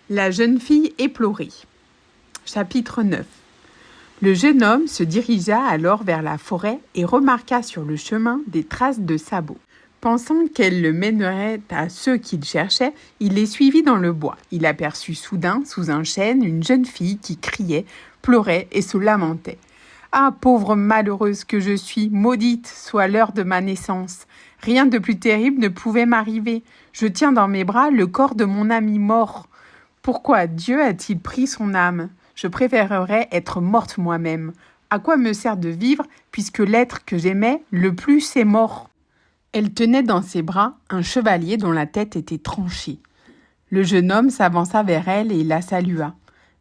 La jeune fille éplorée. Chapitre 9. Le jeune homme se dirigea alors vers la forêt et remarqua sur le chemin des traces de sabots. Pensant qu'elles le mèneraient à ceux qu'il cherchait, il les suivit dans le bois. Il aperçut soudain, sous un chêne, une jeune fille qui criait, pleurait et se lamentait. « Ah, pauvre malheureuse que je suis, maudite soit l'heure de ma naissance. Rien de plus terrible ne pouvait m'arriver. Je tiens dans mes bras le corps de mon ami mort. Pourquoi Dieu a-t-il pris son âme ? Je préférerais être morte moi-même. À quoi me sert de vivre, puisque l'être que j'aimais le plus est mort ?» Elle tenait dans ses bras un chevalier dont la tête était tranchée. Le jeune homme s'avança vers elle et la salua.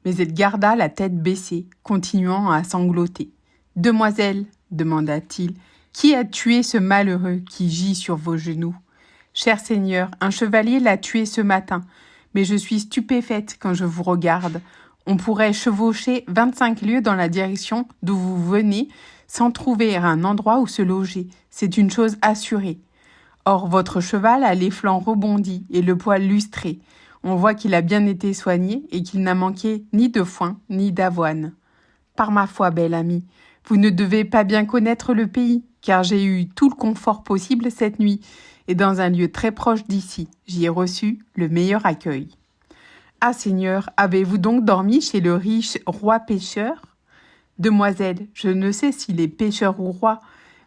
Mais elle garda la tête baissée, continuant à sangloter. « Demoiselle, demanda-t-il, qui a tué ce malheureux qui gît sur vos genoux ? Cher Seigneur, un chevalier l'a tué ce matin, mais je suis stupéfaite quand je vous regarde. On pourrait chevaucher 25 lieues dans la direction d'où vous venez sans trouver un endroit où se loger. C'est une chose assurée. Or, votre cheval a les flancs rebondis et le poil lustré. On voit qu'il a bien été soigné et qu'il n'a manqué ni de foin ni d'avoine. Par ma foi, belle amie, vous ne devez pas bien connaître le pays, car j'ai eu tout le confort possible cette nuit, et dans un lieu très proche d'ici, j'y ai reçu le meilleur accueil. Ah, Seigneur, avez-vous donc dormi chez le riche roi pêcheur ? Demoiselle, je ne sais s'il est pêcheur ou roi,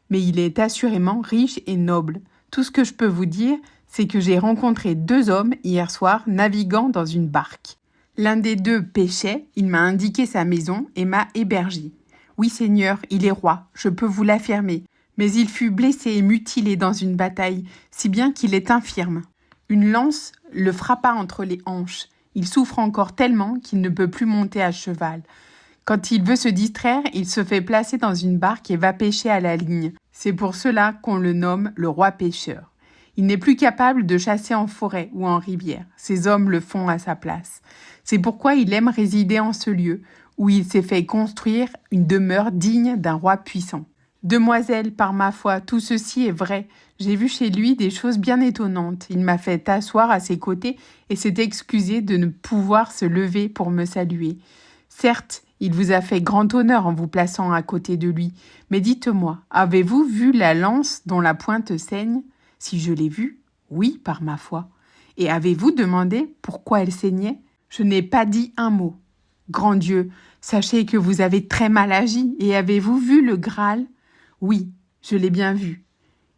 mais il est assurément riche et noble. Tout ce que je peux vous dire, c'est que j'ai rencontré 2 hommes hier soir naviguant dans une barque. L'un des 2 pêchait, il m'a indiqué sa maison et m'a hébergé. Oui, Seigneur, il est roi, je peux vous l'affirmer, mais il fut blessé et mutilé dans une bataille, si bien qu'il est infirme. Une lance le frappa entre les hanches. Il souffre encore tellement qu'il ne peut plus monter à cheval. Quand il veut se distraire, il se fait placer dans une barque et va pêcher à la ligne. C'est pour cela qu'on le nomme le roi pêcheur. Il n'est plus capable de chasser en forêt ou en rivière. Ces hommes le font à sa place. C'est pourquoi il aime résider en ce lieu, où il s'est fait construire une demeure digne d'un roi puissant. Demoiselle, par ma foi, tout ceci est vrai. J'ai vu chez lui des choses bien étonnantes. Il m'a fait asseoir à ses côtés et s'est excusé de ne pouvoir se lever pour me saluer. Certes, il vous a fait grand honneur en vous plaçant à côté de lui. Mais dites-moi, avez-vous vu la lance dont la pointe saigne ? Si je l'ai vue, oui, par ma foi. Et avez-vous demandé pourquoi elle saignait ? Je n'ai pas dit un mot. Grand Dieu, sachez que vous avez très mal agi. Et avez-vous vu le Graal ? Oui, je l'ai bien vu.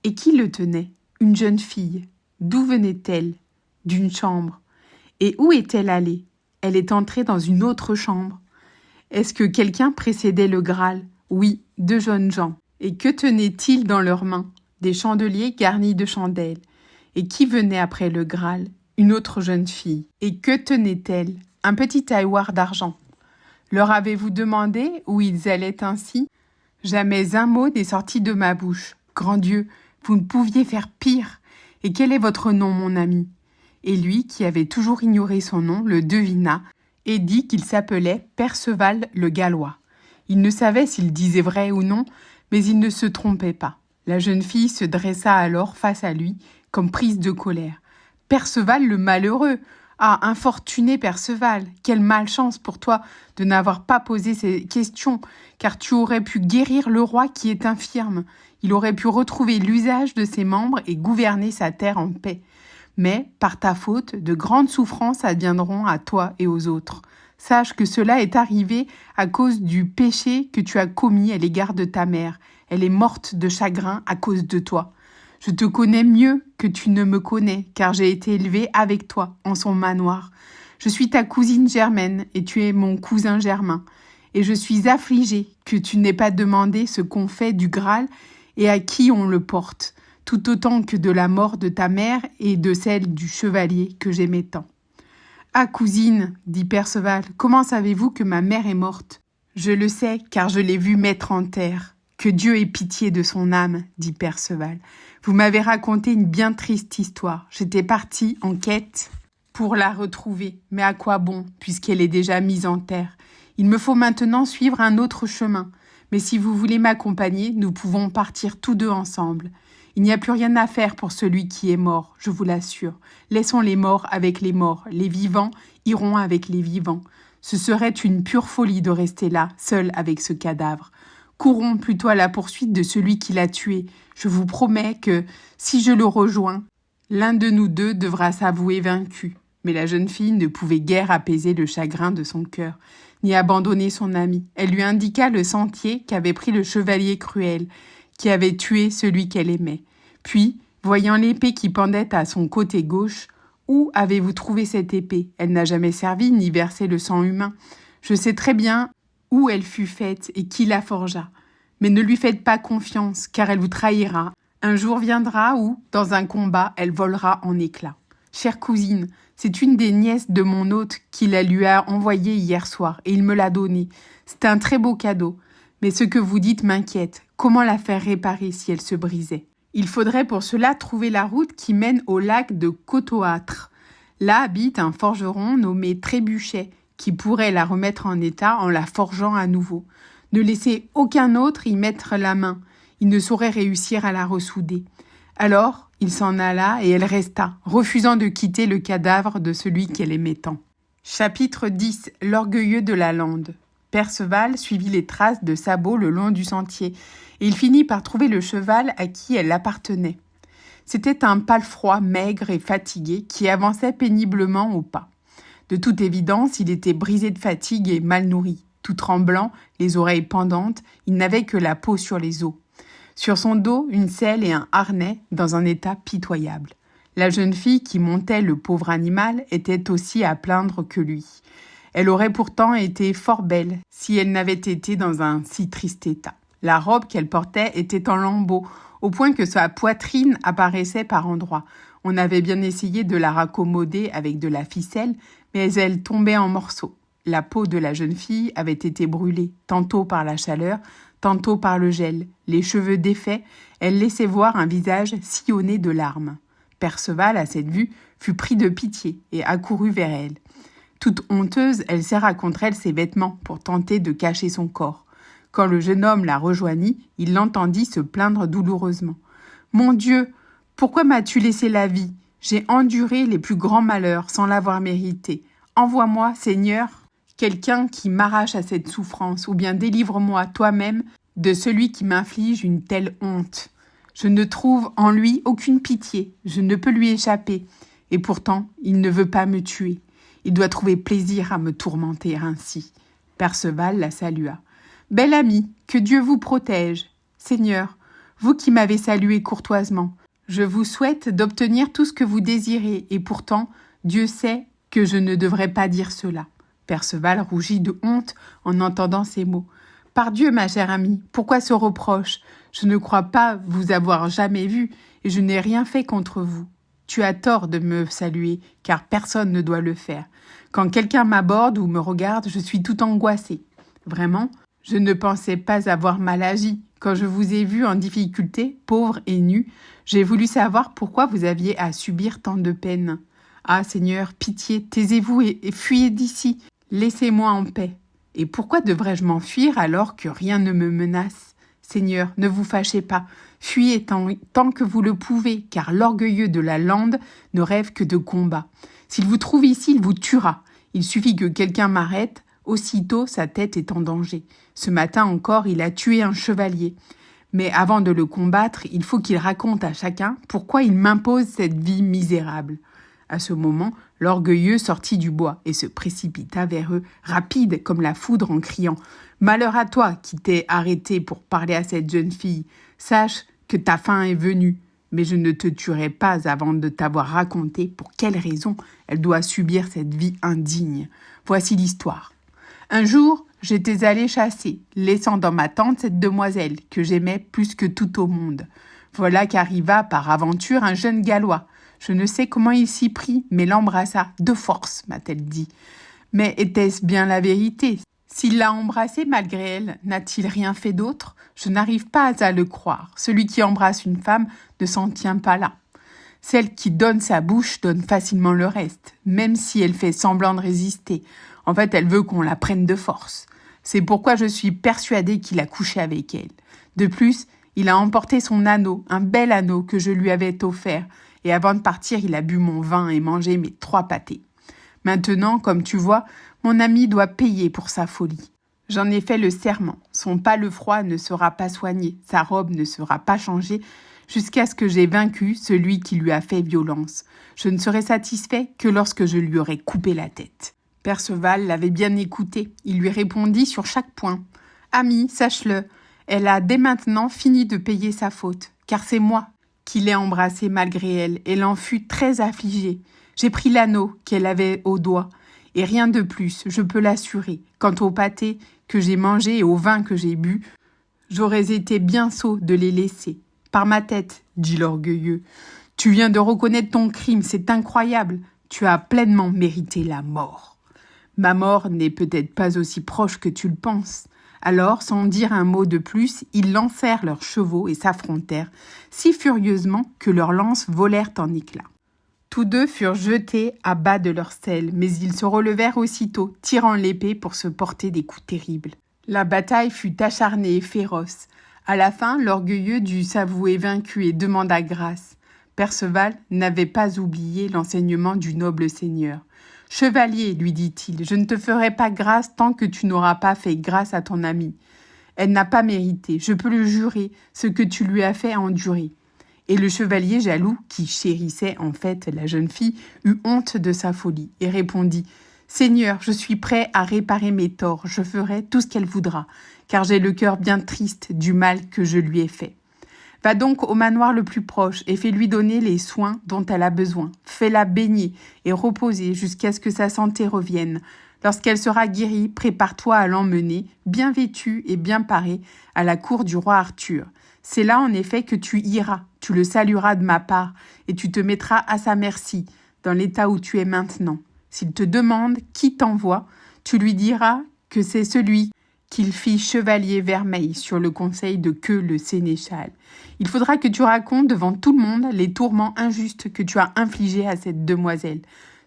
Et qui le tenait ? Une jeune fille. D'où venait-elle ? D'une chambre. Et où est-elle allée ? Elle est entrée dans une autre chambre. Est-ce que quelqu'un précédait le Graal ? Oui, 2 jeunes gens. Et que tenaient-ils dans leurs mains ? Des chandeliers garnis de chandelles. Et qui venait après le Graal ? Une autre jeune fille. Et que tenait-elle ? Un petit tailloir d'argent. Leur avez-vous demandé où ils allaient ainsi ? Jamais un mot n'est sorti de ma bouche. Grand Dieu, vous ne pouviez faire pire. Et quel est votre nom, mon ami ? Et lui, qui avait toujours ignoré son nom, le devina et dit qu'il s'appelait Perceval le Gallois. Il ne savait s'il disait vrai ou non, mais il ne se trompait pas. La jeune fille se dressa alors face à lui, comme prise de colère. « Perceval le malheureux ! Ah, infortuné Perceval, quelle malchance pour toi de n'avoir pas posé ces questions, car tu aurais pu guérir le roi qui est infirme. Il aurait pu retrouver l'usage de ses membres et gouverner sa terre en paix. Mais, par ta faute, de grandes souffrances adviendront à toi et aux autres. Sache que cela est arrivé à cause du péché que tu as commis à l'égard de ta mère. Elle est morte de chagrin à cause de toi. Je te connais mieux que tu ne me connais, car j'ai été élevée avec toi en son manoir. Je suis ta cousine Germaine et tu es mon cousin Germain. Et je suis affligée que tu n'aies pas demandé ce qu'on fait du Graal et à qui on le porte, tout autant que de la mort de ta mère et de celle du chevalier que j'aimais tant. »« Ah, cousine, dit Perceval, comment savez-vous que ma mère est morte ? » ?»« Je le sais, car je l'ai vue mettre en terre. »« Que Dieu ait pitié de son âme, dit Perceval. Vous m'avez raconté une bien triste histoire. J'étais partie en quête pour la retrouver. Mais à quoi bon, puisqu'elle est déjà mise en terre ? Il me faut maintenant suivre un autre chemin. Mais si vous voulez m'accompagner, nous pouvons partir tous 2 ensemble. Il n'y a plus rien à faire pour celui qui est mort, je vous l'assure. Laissons les morts avec les morts, les vivants, iront avec les vivants. Ce serait une pure folie de rester là, seul avec ce cadavre. Courons plutôt à la poursuite de celui qui l'a tué. Je vous promets que, si je le rejoins, l'un de nous deux devra s'avouer vaincu. » Mais la jeune fille ne pouvait guère apaiser le chagrin de son cœur, ni abandonner son ami. Elle lui indiqua le sentier qu'avait pris le chevalier cruel, qui avait tué celui qu'elle aimait. Puis, voyant l'épée qui pendait à son côté gauche, « Où avez-vous trouvé cette épée ? Elle n'a jamais servi ni versé le sang humain. Je sais très bien où elle fut faite et qui la forgea. Mais ne lui faites pas confiance, car elle vous trahira. Un jour viendra où, dans un combat, elle volera en éclats. Chère cousine, c'est une des nièces de mon hôte qui la lui a envoyée hier soir, et il me l'a donnée. C'est un très beau cadeau. Mais ce que vous dites m'inquiète. Comment la faire réparer si elle se brisait ? Il faudrait pour cela trouver la route qui mène au lac de Cotoâtre. Là habite un forgeron nommé Trébuchet, qui pourrait la remettre en état en la forgeant à nouveau. Ne laissez aucun autre y mettre la main. Il ne saurait réussir à la ressouder. Alors, il s'en alla et elle resta, refusant de quitter le cadavre de celui qu'elle aimait tant. Chapitre 10. L'orgueilleux de la lande. Perceval suivit les traces de Sabot le long du sentier, et il finit par trouver le cheval à qui elle appartenait. C'était un palefroid maigre et fatigué qui avançait péniblement au pas. De toute évidence, il était brisé de fatigue et mal nourri. Tout tremblant, les oreilles pendantes, il n'avait que la peau sur les os. Sur son dos, une selle et un harnais dans un état pitoyable. La jeune fille qui montait le pauvre animal était aussi à plaindre que lui. Elle aurait pourtant été fort belle si elle n'avait été dans un si triste état. La robe qu'elle portait était en lambeaux, au point que sa poitrine apparaissait par endroits. On avait bien essayé de la raccommoder avec de la ficelle, mais elle tombait en morceaux. La peau de la jeune fille avait été brûlée, tantôt par la chaleur, tantôt par le gel. Les cheveux défaits, elle laissait voir un visage sillonné de larmes. Perceval, à cette vue, fut pris de pitié et accourut vers elle. Toute honteuse, elle serra contre elle ses vêtements pour tenter de cacher son corps. Quand le jeune homme la rejoignit, il l'entendit se plaindre douloureusement. « Mon Dieu, pourquoi m'as-tu laissé la vie ? J'ai enduré les plus grands malheurs sans l'avoir mérité. Envoie-moi, Seigneur, quelqu'un qui m'arrache à cette souffrance, ou bien délivre-moi toi-même de celui qui m'inflige une telle honte. Je ne trouve en lui aucune pitié, je ne peux lui échapper, et pourtant il ne veut pas me tuer. Il doit trouver plaisir à me tourmenter ainsi. » Perceval la salua. « Belle amie, que Dieu vous protège. Seigneur, vous qui m'avez salué courtoisement, je vous souhaite d'obtenir tout ce que vous désirez, et pourtant, Dieu sait que je ne devrais pas dire cela. » Perceval rougit de honte en entendant ces mots. « Par Dieu, ma chère amie, pourquoi ce reproche ? Je ne crois pas vous avoir jamais vu, et je n'ai rien fait contre vous. Tu as tort de me saluer, car personne ne doit le faire. Quand quelqu'un m'aborde ou me regarde, je suis tout angoissée. Vraiment, je ne pensais pas avoir mal agi. Quand je vous ai vu en difficulté, pauvre et nu, j'ai voulu savoir pourquoi vous aviez à subir tant de peine. Ah, Seigneur, pitié, taisez-vous et fuyez d'ici. Laissez-moi en paix. Et pourquoi devrais-je m'enfuir alors que rien ne me menace ? Seigneur, ne vous fâchez pas. Fuyez tant que vous le pouvez, car l'orgueilleux de la lande ne rêve que de combat. S'il vous trouve ici, il vous tuera. Il suffit que quelqu'un m'arrête, aussitôt sa tête est en danger. Ce matin encore, il a tué un chevalier. Mais avant de le combattre, il faut qu'il raconte à chacun pourquoi il m'impose cette vie misérable. » À ce moment, l'orgueilleux sortit du bois et se précipita vers eux, rapide comme la foudre, en criant « Malheur à toi qui t'es arrêté pour parler à cette jeune fille. Sache que ta fin est venue, mais je ne te tuerai pas avant de t'avoir raconté pour quelle raison elle doit subir cette vie indigne. Voici l'histoire. Un jour, j'étais allé chasser, laissant dans ma tente cette demoiselle que j'aimais plus que tout au monde. Voilà qu'arriva par aventure un jeune Gallois. Je ne sais comment il s'y prit, mais l'embrassa de force, m'a-t-elle dit. Mais était-ce bien la vérité ? S'il l'a embrassée malgré elle, n'a-t-il rien fait d'autre ? Je n'arrive pas à le croire. Celui qui embrasse une femme ne s'en tient pas là. Celle qui donne sa bouche donne facilement le reste, même si elle fait semblant de résister. En fait, elle veut qu'on la prenne de force. C'est pourquoi je suis persuadée qu'il a couché avec elle. De plus, il a emporté son anneau, un bel anneau que je lui avais offert, et avant de partir, il a bu mon vin et mangé mes 3 pâtés. Maintenant, comme tu vois, mon ami doit payer pour sa folie. J'en ai fait le serment. Son palefroid ne sera pas soigné, sa robe ne sera pas changée, jusqu'à ce que j'ai vaincu celui qui lui a fait violence. Je ne serai satisfait que lorsque je lui aurai coupé la tête. » Perceval l'avait bien écouté. Il lui répondit sur chaque point. « Ami, sache-le, elle a dès maintenant fini de payer sa faute, car c'est moi qui l'ai embrassée malgré elle. Elle en fut très affligée. J'ai pris l'anneau qu'elle avait au doigt, et rien de plus, je peux l'assurer. Quant au pâté que j'ai mangé et au vin que j'ai bu, j'aurais été bien sot de les laisser. Par ma tête, dit l'orgueilleux, tu viens de reconnaître ton crime, c'est incroyable. Tu as pleinement mérité la mort. Ma mort n'est peut-être pas aussi proche que tu le penses. » Alors, sans dire un mot de plus, ils lancèrent leurs chevaux et s'affrontèrent si furieusement que leurs lances volèrent en éclats. Tous deux furent jetés à bas de leur selle, mais ils se relevèrent aussitôt, tirant l'épée pour se porter des coups terribles. La bataille fut acharnée et féroce. À la fin, l'orgueilleux dut s'avouer vaincu et demanda grâce. Perceval n'avait pas oublié l'enseignement du noble seigneur. « Chevalier, lui dit-il, je ne te ferai pas grâce tant que tu n'auras pas fait grâce à ton amie. Elle n'a pas mérité, je peux le jurer, ce que tu lui as fait endurer. » Et le chevalier jaloux, qui chérissait en fait la jeune fille, eut honte de sa folie et répondit « Seigneur, je suis prêt à réparer mes torts, je ferai tout ce qu'elle voudra, car j'ai le cœur bien triste du mal que je lui ai fait. » Va donc au manoir le plus proche et fais-lui donner les soins dont elle a besoin. Fais-la baigner et reposer jusqu'à ce que sa santé revienne. Lorsqu'elle sera guérie, prépare-toi à l'emmener, bien vêtue et bien parée, à la cour du roi Arthur. C'est là en effet que tu iras, tu le salueras de ma part, et tu te mettras à sa merci, dans l'état où tu es maintenant. S'il te demande qui t'envoie, tu lui diras que c'est celui qu'il fit chevalier vermeil sur le conseil de Queue le sénéchal. Il faudra que tu racontes devant tout le monde les tourments injustes que tu as infligés à cette demoiselle.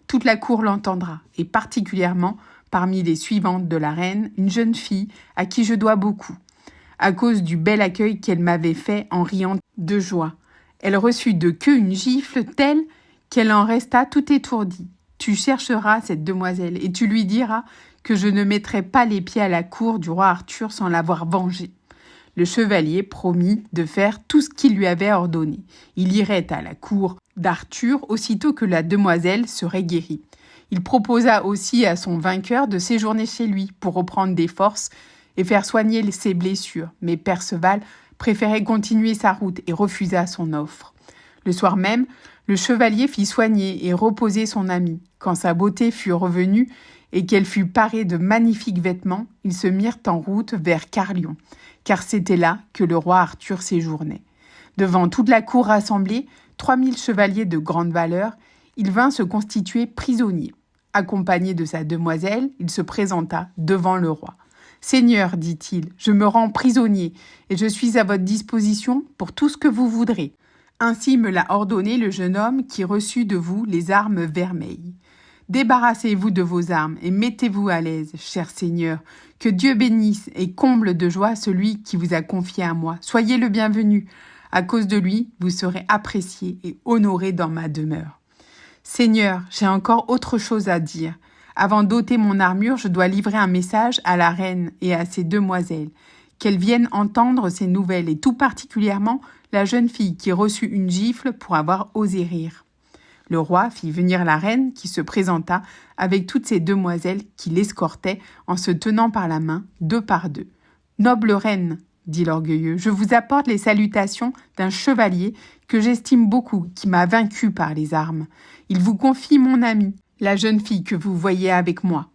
Toute la cour l'entendra, et particulièrement, parmi les suivantes de la reine, une jeune fille à qui je dois beaucoup, à cause du bel accueil qu'elle m'avait fait en riant de joie. Elle reçut de Queue une gifle telle qu'elle en resta tout étourdie. Tu chercheras cette demoiselle, et tu lui diras que je ne mettrai pas les pieds à la cour du roi Arthur sans l'avoir vengé. » Le chevalier promit de faire tout ce qu'il lui avait ordonné. Il irait à la cour d'Arthur aussitôt que la demoiselle serait guérie. Il proposa aussi à son vainqueur de séjourner chez lui pour reprendre des forces et faire soigner ses blessures, mais Perceval préférait continuer sa route et refusa son offre. Le soir même, le chevalier fit soigner et reposer son ami. Quand sa beauté fut revenue et qu'elle fut parée de magnifiques vêtements, ils se mirent en route vers Carlion, car c'était là que le roi Arthur séjournait. Devant toute la cour rassemblée, 3000 chevaliers de grande valeur, il vint se constituer prisonnier. Accompagné de sa demoiselle, il se présenta devant le roi. « Seigneur, dit-il, je me rends prisonnier et je suis à votre disposition pour tout ce que vous voudrez. Ainsi me l'a ordonné le jeune homme qui reçut de vous les armes vermeilles. Débarrassez-vous de vos armes et mettez-vous à l'aise, cher Seigneur. Que Dieu bénisse et comble de joie celui qui vous a confié à moi. Soyez le bienvenu. À cause de lui, vous serez apprécié et honoré dans ma demeure. Seigneur, j'ai encore autre chose à dire. Avant d'ôter mon armure, je dois livrer un message à la reine et à ses demoiselles, qu'elles viennent entendre ces nouvelles, et tout particulièrement la jeune fille qui reçut une gifle pour avoir osé rire. » Le roi fit venir la reine qui se présenta avec toutes ses demoiselles qui l'escortaient en se tenant par la main, deux par deux. « Noble reine, dit l'orgueilleux, je vous apporte les salutations d'un chevalier que j'estime beaucoup, qui m'a vaincu par les armes. Il vous confie mon amie, la jeune fille que vous voyez avec moi. »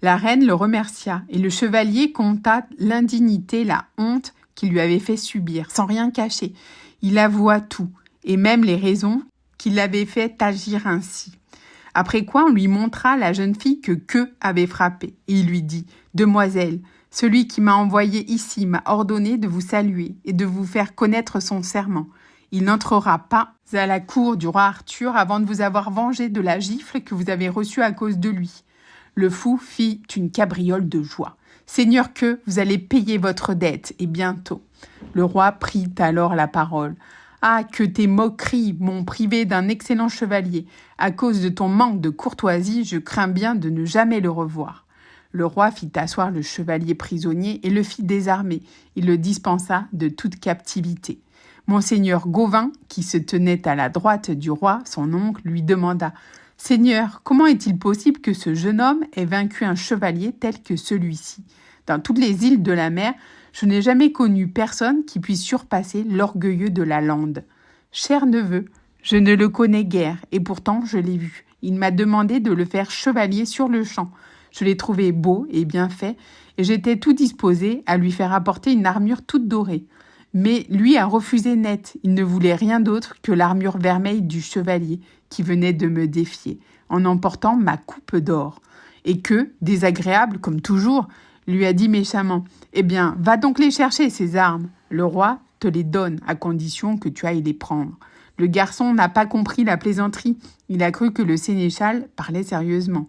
La reine le remercia et le chevalier conta l'indignité, la honte qu'il lui avait fait subir, sans rien cacher. Il avoua tout, et même les raisons qui l'avaient fait agir ainsi. Après quoi, on lui montra la jeune fille que Queue avait frappée, et il lui dit « Demoiselle, celui qui m'a envoyé ici m'a ordonné de vous saluer et de vous faire connaître son serment. Il n'entrera pas à la cour du roi Arthur avant de vous avoir vengé de la gifle que vous avez reçue à cause de lui. » Le fou fit une cabriole de joie. « Seigneur Queue, vous allez payer votre dette, et bientôt. » Le roi prit alors la parole. « Ah, que tes moqueries m'ont privé d'un excellent chevalier. À cause de ton manque de courtoisie, je crains bien de ne jamais le revoir. » Le roi fit asseoir le chevalier prisonnier et le fit désarmer. Il le dispensa de toute captivité. Monseigneur Gauvin, qui se tenait à la droite du roi, son oncle, lui demanda « Seigneur, comment est-il possible que ce jeune homme ait vaincu un chevalier tel que celui-ci ? Dans toutes les îles de la mer, je n'ai jamais connu personne qui puisse surpasser l'orgueilleux de la lande. Cher neveu, je ne le connais guère, et pourtant je l'ai vu. Il m'a demandé de le faire chevalier sur le champ. Je l'ai trouvé beau et bien fait, et j'étais tout disposé à lui faire apporter une armure toute dorée. Mais lui a refusé net. Il ne voulait rien d'autre que l'armure vermeille du chevalier qui venait de me défier, en emportant ma coupe d'or. Et que, désagréable comme toujours, lui a dit méchamment « Eh bien, va donc les chercher, ces armes. Le roi te les donne, à condition que tu ailles les prendre. » Le garçon n'a pas compris la plaisanterie. Il a cru que le sénéchal parlait sérieusement.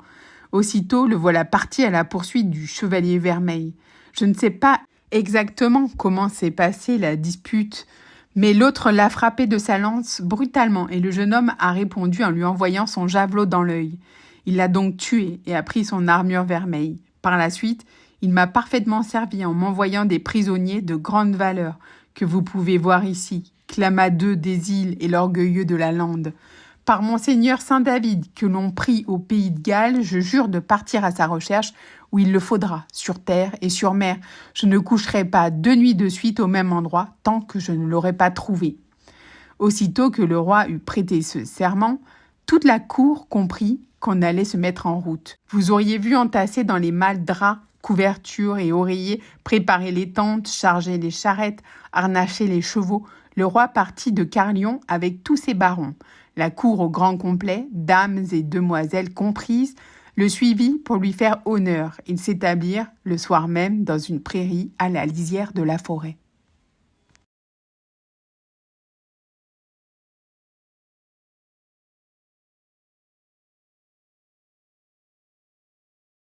Aussitôt, le voilà parti à la poursuite du chevalier vermeil. Je ne sais pas exactement comment s'est passée la dispute, mais l'autre l'a frappé de sa lance brutalement et le jeune homme a répondu en lui envoyant son javelot dans l'œil. Il l'a donc tué et a pris son armure vermeille. Par la suite, il m'a parfaitement servi en m'envoyant des prisonniers de grande valeur, que vous pouvez voir ici, Clamadeux des îles et l'orgueilleux de la lande. Par Monseigneur Saint-David, que l'on prie au pays de Galles, je jure de partir à sa recherche où il le faudra, sur terre et sur mer. Je ne coucherai pas 2 nuits de suite au même endroit tant que je ne l'aurai pas trouvé. » Aussitôt que le roi eut prêté ce serment, toute la cour comprit qu'on allait se mettre en route. Vous auriez vu entasser dans les malles draps, couvertures et oreillers, préparer les tentes, charger les charrettes, harnacher les chevaux. Le roi partit de Carlion avec tous ses barons. La cour au grand complet, dames et demoiselles comprises, le suivit pour lui faire honneur. Ils s'établirent le soir même dans une prairie à la lisière de la forêt.